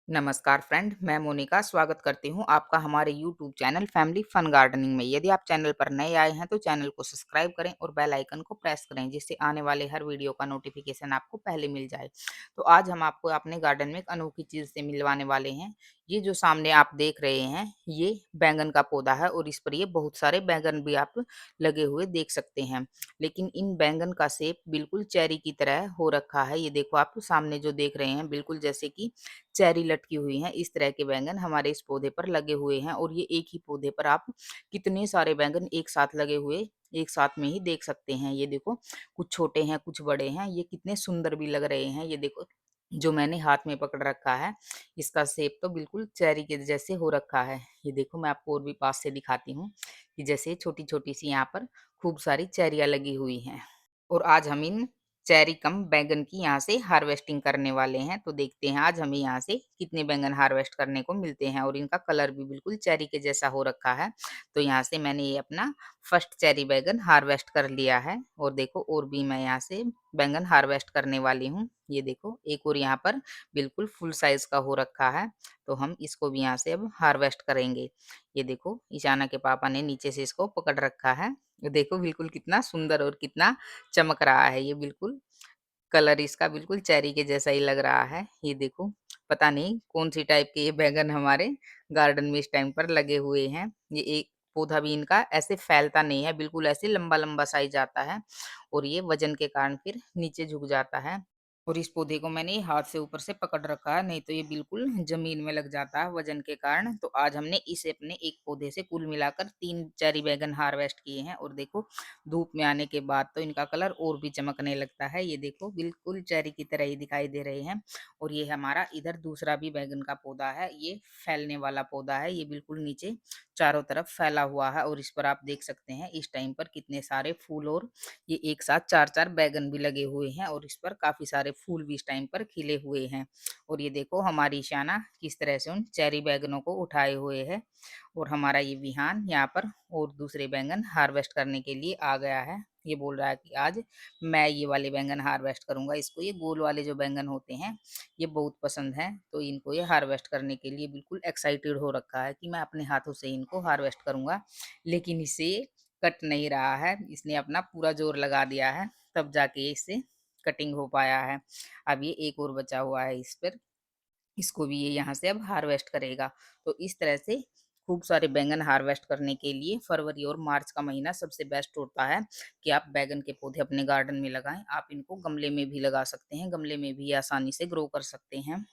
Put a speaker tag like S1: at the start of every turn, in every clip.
S1: नमस्कार फ्रेंड, मैं मोनिका स्वागत करती हूँ आपका हमारे YouTube channel family fun gardening में। यदि आप चैनल पर नए आए हैं तो चैनल को सब्सक्राइब करें और बेल आइकन को प्रेस करें जिससे आने वाले हर वीडियो का नोटिफिकेशन आपको पहले मिल जाए। तो आज हम आपको अपने गार्डन में एक अनोखी चीज़ से मिलवाने वाले हैं। ये जो सामने आप देख रहे हैं ये बैंगन का पौधा है और इस पर ये बहुत सारे बैंगन भी आप लगे हुए देख सकते हैं। लेकिन इन बैंगन का शेप बिल्कुल चेरी की तरह हो रखा है। ये देखो आप सामने जो देख रहे हैं बिल्कुल जैसे कि चेरी लटकी हुई हैं, इस तरह के बैंगन हमारे इस पौधे पर लगे हुए हैं और ये एक ही पौधे पर आप कितने सारे बैंगन एक साथ लगे हुए एक साथ में ही देख सकते हैं। ये देखो कुछ छोटे हैं, कुछ बड़े हैं, ये कितने सुंदर भी लग रहे हैं। ये देखो जो मैंने हाथ में पकड़ रखा है, इसका शेप तो बिल्कुल चेरी के जैसे हो रखा है। ये देखो मैं आपको और भी पास से दिखाती हूँ कि जैसे छोटी-छोटी सी यहाँ पर खूब सारी चेरियाँ लगी हुई हैं। और आज हम इन चेरी कम बैंगन की यहाँ से हार्वेस्टिंग करने वाले हैं। तो देखते हैं आज हमें यहाँ से कितने बैंगन हार्वेस्ट करने को मिलते हैं और इनका कलर भी बिल्कुल चेरी के जैसा हो रखा है। तो यहाँ से मैंने ये अपना फर्स्ट चेरी बैंगन हार्वेस्ट कर लिया है और देखो और भी मैं यहाँ से बैंगन हार्वेस्ट करने वाली हूँ। ये देखो एक और यहाँ पर बिल्कुल फुल साइज़ का हो रखा है, तो हम इसको भी यहाँ से अब हार्वेस्ट करेंगे। ये देखो ईशाना के पापा ने नीचे से इसको पकड़ रखा है। ये देखो बिल्कुल कितना सुंदर और कितना चमक रहा है। ये बिल्कुल कलर इसका बिल्कुल चेरी के जैसा ही लग रहा है। ये देखो पता नहीं कौन-सी टाइप के ये बैंगन हमारे गार्डन में इस टाइम पर लगे हुए हैं। ये एक पौधा भी इनका ऐसे फैलता नहीं है, बिल्कुल ऐसे लंबा-लंबा साइज़ आता है और ये वज़न के कारण फिर नीचे झुक जाता है। और इस पौधे को मैंने हाथ से ऊपर से पकड़ रखा है, नहीं तो ये बिल्कुल ज़मीन में लग जाता है वज़न के कारण। तो आज हमने इसे अपने एक पौधे से कुल मिलाकर 3 चेरी बैंगन हार्वेस्ट किए हैं और देखो धूप में आने के बाद तो इनका कलर और भी चमकने लगता है। ये देखो बिल्कुल चेरी की तरह ही दिखाई दे रहे हैं। और ये हमारा इधर दूसरा भी बैंगन का पौधा है, ये फैलने वाला पौधा है। ये बिल्कुल नीचे चारों तरफ फैला हुआ है और इस पर आप देख सकते हैं इस टाइम पर कितने सारे फूल और ये एक साथ 4-4 बैंगन भी लगे हुए हैं और इस पर काफ़ी सारे फूल भी इस टाइम पर खिले हुए हैं। और ये देखो हमारी शाना किस तरह से उन चेरी बैंगनों को उठाए हुए है और हमारा ये विहान यहाँ पर और दूसरे बैंगन हार्वेस्ट करने के लिए आ गया है। ये बोल रहा है कि आज मैं ये वाले बैंगन हार्वेस्ट करूँगा। इसको ये गोल वाले जो बैंगन होते हैं, ये बहुत पसंद हैं, तो इनको ये हार्वेस्ट करने के लिए बिल्कुल एक्साइटेड हो रखा है कि मैं अपने हाथों से इनको हार्वेस्ट करूँगा। लेकिन इसे कट नहीं रहा है, इसने अपना पूरा ज़ोर लगा दिया है, तब जाके इससे कटिंग हो पाया है। अब ये एक और बचा हुआ है इस पर, इसको भी ये यहाँ से अब हार्वेस्ट करेगा। तो इस तरह से खूब सारे बैंगन हार्वेस्ट करने के लिए फरवरी और मार्च का महीना सबसे बेस्ट होता है कि आप बैंगन के पौधे अपने गार्डन में लगाएँ। आप इनको गमले में भी लगा सकते हैं, गमले में भी आसानी से ग्रो कर सकते हैं।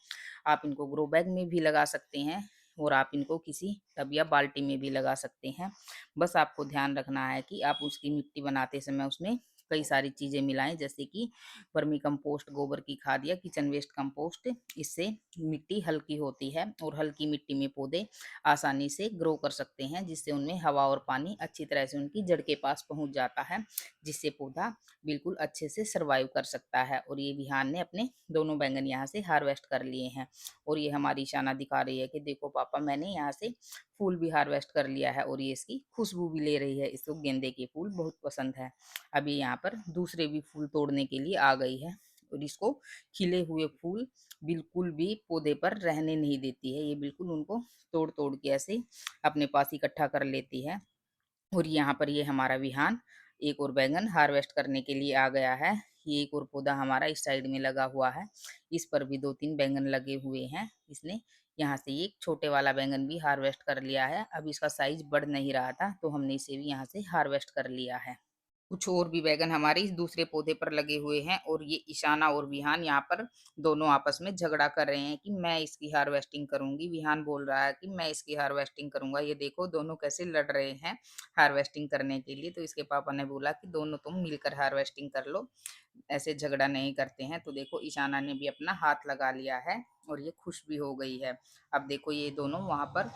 S1: आप इनको ग्रो बैग में भी लगा सकते हैं और आप इनको किसी टब या बाल्टी में भी लगा सकते हैं। बस आपको ध्यान रखना है कि आप उसकी मिट्टी बनाते समय उसमें कई सारी चीज़ें मिलाएँ जैसे कि वर्मी कंपोस्ट, गोबर की खाद या किचन वेस्ट कंपोस्ट। इससे मिट्टी हल्की होती है और हल्की मिट्टी में पौधे आसानी से ग्रो कर सकते हैं, जिससे उनमें हवा और पानी अच्छी तरह से उनकी जड़ के पास पहुँच जाता है, जिससे पौधा बिल्कुल अच्छे से सर्वाइव कर सकता है। और ये विहान ने अपने दोनों बैंगन यहाँ से हार्वेस्ट कर लिए हैं और ये हमारी शाना दिखा रही है कि देखो पापा मैंने यहाँ से फूल भी हार्वेस्ट कर लिया है और ये इसकी खुशबू भी ले रही है। इसको गेंदे के फूल बहुत पसंद है। अभी यहाँ पर दूसरे भी फूल तोड़ने के लिए आ गई है और इसको खिले हुए फूल बिल्कुल भी पौधे पर रहने नहीं देती है। ये बिल्कुल उनको तोड़-तोड़ के ऐसे अपने पास इकट्ठा कर लेती है। और यहाँ पर ये हमारा विहान एक और बैंगन हार्वेस्ट करने के लिए आ गया है। ये एक और पौधा हमारा इस साइड में लगा हुआ है। इस पर भी 2-3 बैंगन लगे हुए हैं। इसने यहाँ से एक छोटे वाला बैंगन भी हार्वेस्ट कर लिया है। अब इसका साइज़ बढ़ नहीं रहा था, तो हमने इसे भी यहाँ से हार्वेस्ट कर लिया है। कुछ और भी बैंगन हमारे इस दूसरे पौधे पर लगे हुए हैं और ये ईशाना और विहान यहाँ पर दोनों आपस में झगड़ा कर रहे हैं कि मैं इसकी हार्वेस्टिंग करूंगी। विहान बोल रहा है कि मैं इसकी हार्वेस्टिंग करूंगा। ये देखो दोनों कैसे लड़ रहे हैं हार्वेस्टिंग करने के लिए। तो इसके पापा ने बोला कि दोनों तुम मिलकर हार्वेस्टिंग कर लो, ऐसे झगड़ा नहीं करते हैं। तो देखो ईशाना ने भी अपना हाथ लगा लिया है और ये खुश भी हो गई है। अब देखो ये दोनों वहां पर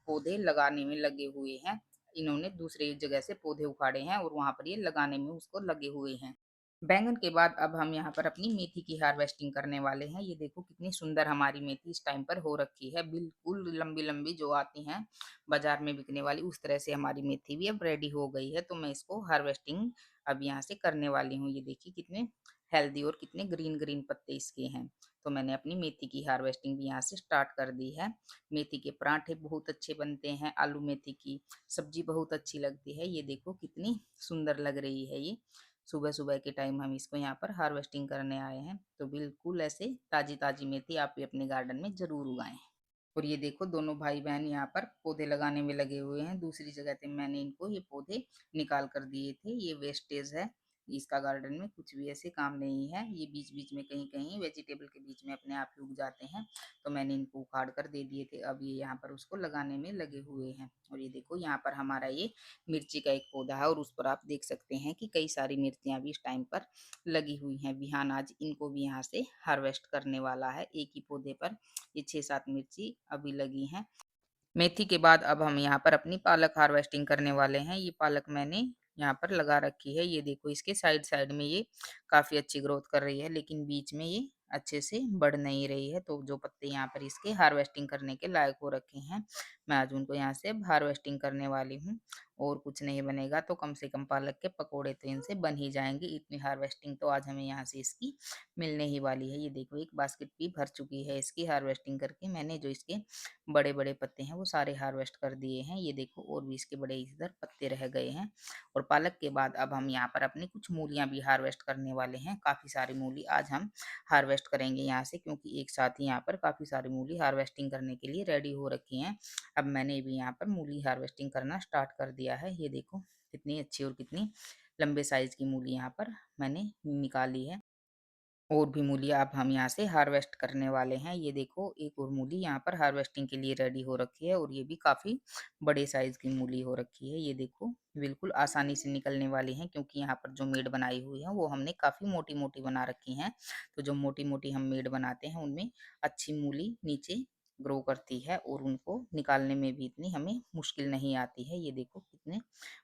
S1: पौधे लगाने में लगे हुए हैं। इन्होंने दूसरे जगह से पौधे उखाड़े हैं और वहाँ पर ये लगाने में उसको लगे हुए हैं। बैंगन के बाद अब हम यहाँ पर अपनी मेथी की हार्वेस्टिंग करने वाले हैं। ये देखो कितनी सुंदर हमारी मेथी इस टाइम पर हो रखी है। बिल्कुल लंबी-लंबी जो आती हैं बाज़ार में बिकने वाली, उस तरह से हमारी मेथी भी अब रेडी हो गई है। तो मैं इसको हार्वेस्टिंग अब यहाँ से करने वाली हूँ। ये देखिए कितने हेल्दी और कितने ग्रीन-ग्रीन पत्ते इसके हैं। तो मैंने अपनी मेथी की हार्वेस्टिंग भी यहाँ से स्टार्ट कर दी है। मेथी के पराठे बहुत अच्छे बनते हैं, आलू मेथी की सब्ज़ी बहुत अच्छी लगती है। ये देखो कितनी सुंदर लग रही है ये। सुबह-सुबह के टाइम हम इसको यहाँ पर हार्वेस्टिंग करने आए हैं। तो बिल्कुल ऐसे ताज़ी-ताज़ी मेथी आप भी अपने गार्डन में ज़रूर उगाएँ। और ये देखो दोनों भाई-बहन यहाँ पर पौधे लगाने में लगे हुए हैं। दूसरी जगह से मैंने इनको ये पौधे निकाल कर दिए थे। ये वेस्टेज है। इसका गार्डन में कुछ भी ऐसे काम नहीं है। ये बीच-बीच में कहीं-कहीं वेजिटेबल के बीच में अपने आप ही उग जाते हैं। तो मैंने इनको उखाड़ कर दे दिए थे। अब ये यहाँ पर उसको लगाने में लगे हुए हैं। और ये देखो यहाँ पर हमारा ये मिर्ची का एक पौधा है और उस पर आप देख सकते हैं कि कई सारी मिर्चियाँ भी इस टाइम पर लगी हुई हैं। बिहान आज इनको भी यहाँ से हार्वेस्ट करने वाला है। एक ही पौधे पर ये 6-7 मिर्ची अभी लगी हैं। मेथी के बाद अब हम यहाँ पर अपनी पालक हार्वेस्टिंग करने वाले हैं। ये पालक मैंने यहाँ पर लगा रखी है। ये देखो इसके साइड-साइड में ये काफ़ी अच्छी ग्रोथ कर रही है, लेकिन बीच में ये अच्छे से बढ़ नहीं रही है। तो जो पत्ते यहाँ पर इसके हार्वेस्टिंग करने के लायक हो रखे हैं, मैं आज उनको यहाँ से अब हार्वेस्टिंग करने वाली हूँ। और कुछ नहीं बनेगा तो कम से कम पालक के पकोड़े तो इनसे बन ही जाएँगे। इतनी हार्वेस्टिंग तो आज हमें यहाँ से इसकी मिलने ही वाली है। ये देखो एक बास्केट भी भर चुकी है इसकी हार्वेस्टिंग करके। मैंने जो इसके बड़े-बड़े पत्ते हैं वो सारे हार्वेस्ट कर दिए हैं। ये देखो और भी इसके बड़े इधर पत्ते रह गए हैं। और पालक के बाद अब हम यहाँ पर अपनी कुछ मूलियाँ भी हार्वेस्ट करने वाले हैं। काफ़ी सारी मूली आज हम हार्वेस्ट करेंगे यहाँ से, क्योंकि एक साथ ही यहाँ पर काफ़ी सारी मूली हार्वेस्टिंग करने के लिए रेडी हो रखी हैं। अब मैंने भी यहाँ पर मूली हार्वेस्टिंग करना स्टार्ट कर दिया है। ये देखो कितनी अच्छी और कितनी लंबे साइज़ की मूली यहाँ पर मैंने निकाली है। और भी मूलियाँ अब हम यहाँ से हार्वेस्ट करने वाले हैं। ये देखो एक और मूली यहाँ पर हार्वेस्टिंग के लिए रेडी हो रखी है और ये भी काफ़ी बड़े साइज़ की मूली हो रखी है। ये देखो बिल्कुल आसानी से निकलने वाली हैं, क्योंकि यहाँ पर जो मेड़ बनाई हुई है वो हमने काफ़ी मोटी-मोटी बना रखी हैं। तो जो मोटी-मोटी हम मेड़ बनाते हैं उनमें अच्छी मूली नीचे ग्रो करती है और उनको निकालने में भी इतनी हमें मुश्किल नहीं आती है। ये देखो कितने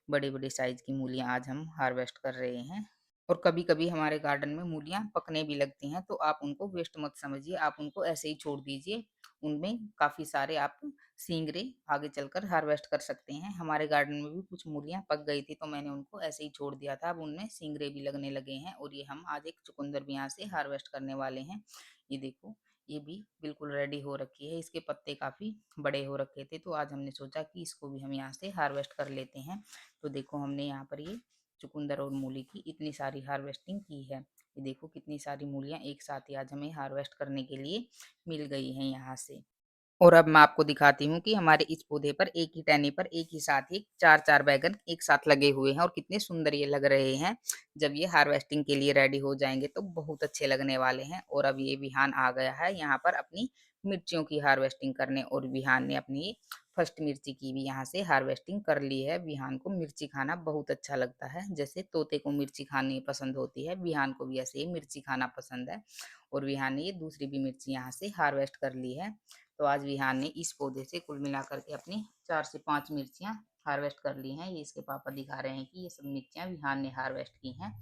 S1: बड़े-बड़े साइज़ की मूलियाँ आज हम हार्वेस्ट कर रहे हैं। और कभी-कभी हमारे गार्डन में मूलियाँ पकने भी लगती हैं, तो आप उनको वेस्ट मत समझिए, आप उनको ऐसे ही छोड़ दीजिए। उनमें काफ़ी सारे आप सींगरे आगे चलकर हार्वेस्ट कर सकते हैं। हमारे गार्डन में भी कुछ मूलियाँ पक गई थी, तो मैंने उनको ऐसे ही छोड़ दिया था। अब उनमें सींगरे भी लगने लगे हैं और ये हम आज एक चुकंदर भी यहाँ से हार्वेस्ट करने वाले हैं। ये देखो, ये भी बिल्कुल रेडी हो रखी है। इसके पत्ते काफ़ी बड़े हो रखे थे, तो आज हमने सोचा कि इसको भी हम यहाँ से हार्वेस्ट कर लेते हैं। तो देखो हमने यहाँ पर ये चुकंदर और मूली की इतनी सारी हार्वेस्टिंग की है। ये देखो कितनी सारी मूलियाँ एक साथ ही आज हमें हार्वेस्ट करने के लिए मिल गई हैं यहाँ से। और अब मैं आपको दिखाती हूँ कि हमारे इस पौधे पर एक ही टहनी पर एक ही साथ ही 4-4 बैंगन एक साथ लगे हुए हैं और कितने सुंदर ये लग रहे हैं। जब ये हार्वेस्टिंग के लिए रेडी हो जाएँगे तो बहुत अच्छे लगने वाले हैं। और अब ये विहान आ गया है यहाँ पर अपनी मिर्चियों की हार्वेस्टिंग करने, और विहान ने अपनी फर्स्ट मिर्ची की भी यहाँ से हार्वेस्टिंग कर ली है। विहान को मिर्ची खाना बहुत अच्छा लगता है। जैसे तोते को मिर्ची खानी पसंद होती है, विहान को भी ऐसे ही मिर्ची खाना पसंद है। और विहान ने ये दूसरी भी मिर्ची यहाँ से हार्वेस्ट कर ली है। तो आज विहान ने इस पौधे से कुल मिलाकर के अपनी 4 से 5 मिर्चियाँ हार्वेस्ट कर ली हैं। ये इसके पापा दिखा रहे हैं कि ये सब मिर्चियाँ विहान ने हार्वेस्ट की हैं।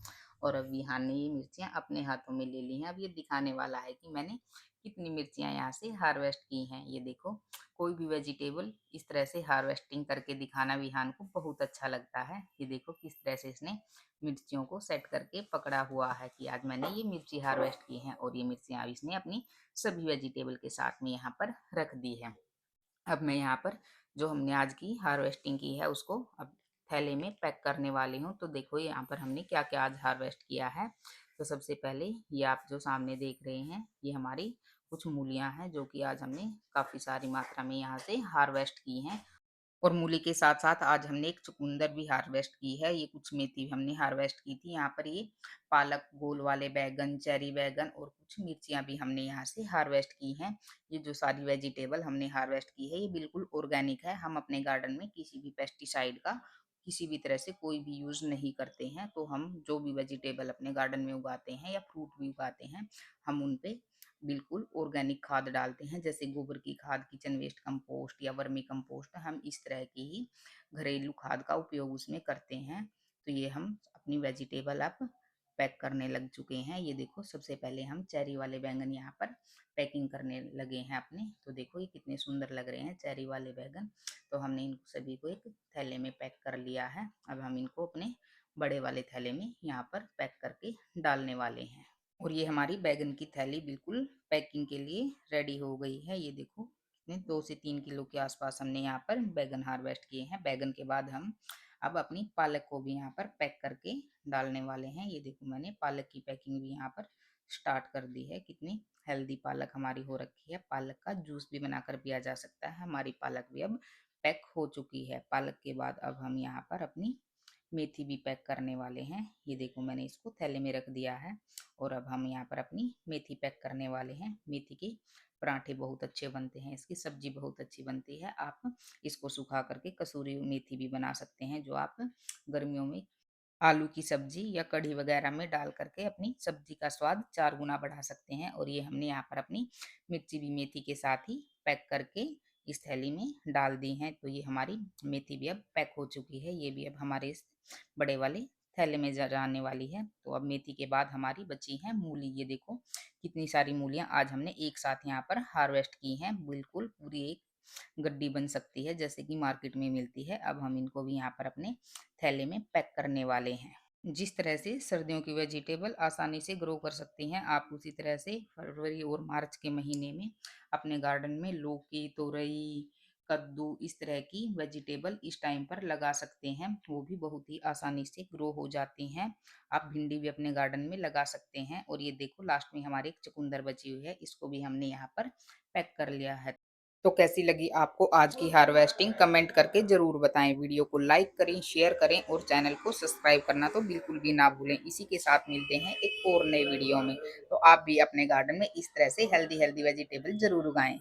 S1: और अब विहान ने ये मिर्चियाँ अपने हाथों में ले ली हैं। अब ये दिखाने वाला है कि मैंने कितनी मिर्चियाँ यहाँ से हार्वेस्ट की हैं। ये देखो, कोई भी वेजिटेबल इस तरह से हार्वेस्टिंग करके दिखाना विहान को बहुत अच्छा लगता है। ये देखो किस तरह से इसने मिर्चियों को सेट करके पकड़ा हुआ है कि आज मैंने ये मिर्ची हार्वेस्ट की हैं, और ये मिर्चियाँ इसने अपनी सभी वेजिटेबल के साथ में यहाँ पर रख दी है। अब मैं यहाँ पर जो हमने आज की हार्वेस्टिंग की है उसको अब थैले में पैक करने वाली हूँ। तो देखो यहाँ पर हमने क्या-क्या आज हार्वेस्ट किया है। तो सबसे पहले ये आप जो सामने देख रहे हैं, ये हमारी कुछ मूलियाँ हैं जो कि आज हमने काफ़ी सारी मात्रा में यहाँ से हार्वेस्ट की हैं। और मूली के साथ-साथ आज हमने एक चुकंदर भी हार्वेस्ट की है। ये कुछ मेथी भी हमने हार्वेस्ट की थी। यहाँ पर ये पालक, गोल वाले बैंगन, चेरी बैंगन और कुछ मिर्चियाँ भी हमने यहाँ से हार्वेस्ट की हैं। ये जो सारी वेजिटेबल हमने हार्वेस्ट की है, ये बिल्कुल ऑर्गेनिक है। हम अपने गार्डन में किसी भी पेस्टिसाइड का किसी भी तरह से कोई भी यूज़ नहीं करते हैं। तो हम जो भी वेजिटेबल अपने गार्डन में उगाते हैं या फ्रूट भी उगाते हैं, हम उन पे बिल्कुल ऑर्गेनिक खाद डालते हैं। जैसे गोबर की खाद, किचन वेस्ट कंपोस्ट या वर्मी कंपोस्ट, हम इस तरह की ही घरेलू खाद का उपयोग उसमें करते हैं। तो ये हम अपनी वेजिटेबल अब पैक करने लग चुके हैं। ये देखो सबसे पहले हम चेरी वाले बैंगन यहाँ पर पैकिंग करने लगे हैं अपने। तो देखो ये कितने सुंदर लग रहे हैं चेरी वाले बैंगन। तो हमने इन सभी को एक थैले में पैक कर लिया है। अब हम इनको अपने बड़े वाले थैले में यहाँ पर पैक करके डालने वाले हैं। और ये हमारी बैंगन की थैली बिल्कुल पैकिंग के लिए रेडी हो गई है। ये देखो कितने 2 से 3 किलो के आसपास हमने यहाँ पर बैंगन हार्वेस्ट किए हैं। बैंगन के बाद हम अब अपनी पालक को भी यहाँ पर पैक करके डालने वाले हैं। ये देखो मैंने पालक की पैकिंग भी यहाँ पर स्टार्ट कर दी है। कितनी हेल्दी पालक हमारी हो रखी है। पालक का जूस भी बनाकर पिया जा सकता है। हमारी पालक भी अब पैक हो चुकी है। पालक के बाद अब हम यहाँ पर अपनी मेथी भी पैक करने वाले हैं। ये देखो मैंने इसको थैले में रख दिया है और अब हम यहाँ पर अपनी मेथी पैक करने वाले हैं। मेथी के पराठे बहुत अच्छे बनते हैं, इसकी सब्जी बहुत अच्छी बनती है। आप इसको सुखा करके कसूरी मेथी भी बना सकते हैं, जो आप गर्मियों में आलू की सब्जी या कढ़ी वगैरह में डाल करके अपनी सब्जी का स्वाद 4 गुना बढ़ा सकते हैं। और ये हमने यहाँ पर अपनी मिर्ची भी मेथी के साथ ही पैक करके इस थैली में डाल दी हैं। तो ये हमारी मेथी भी अब पैक हो चुकी है। ये भी अब हमारे इस बड़े वाले थैले में जाने वाली है। तो अब मेथी के बाद हमारी बची है मूली। ये देखो कितनी सारी मूलियाँ आज हमने एक साथ यहाँ पर हार्वेस्ट की हैं। बिल्कुल पूरी एक गड्डी बन सकती है, जैसे कि मार्केट में मिलती है। अब हम इनको भी यहाँ पर अपने थैले में पैक करने वाले हैं। जिस तरह से सर्दियों की वेजिटेबल आसानी से ग्रो कर सकती हैं, आप उसी तरह से फरवरी और मार्च के महीने में अपने गार्डन में लौकी, तोरई, कद्दू इस तरह की वेजिटेबल इस टाइम पर लगा सकते हैं। वो भी बहुत ही आसानी से ग्रो हो जाती हैं। आप भिंडी भी अपने गार्डन में लगा सकते हैं। और ये देखो लास्ट में हमारी एक चुकंदर बची हुई है, इसको भी हमने यहाँ पर पैक कर लिया है। तो कैसी लगी आपको आज की हार्वेस्टिंग कमेंट करके ज़रूर बताएं। वीडियो को लाइक करें, शेयर करें और चैनल को सब्सक्राइब करना तो बिल्कुल भी ना भूलें। इसी के साथ मिलते हैं एक और नए वीडियो में। तो आप भी अपने गार्डन में इस तरह से हेल्दी हेल्दी वेजिटेबल ज़रूर उगाएं।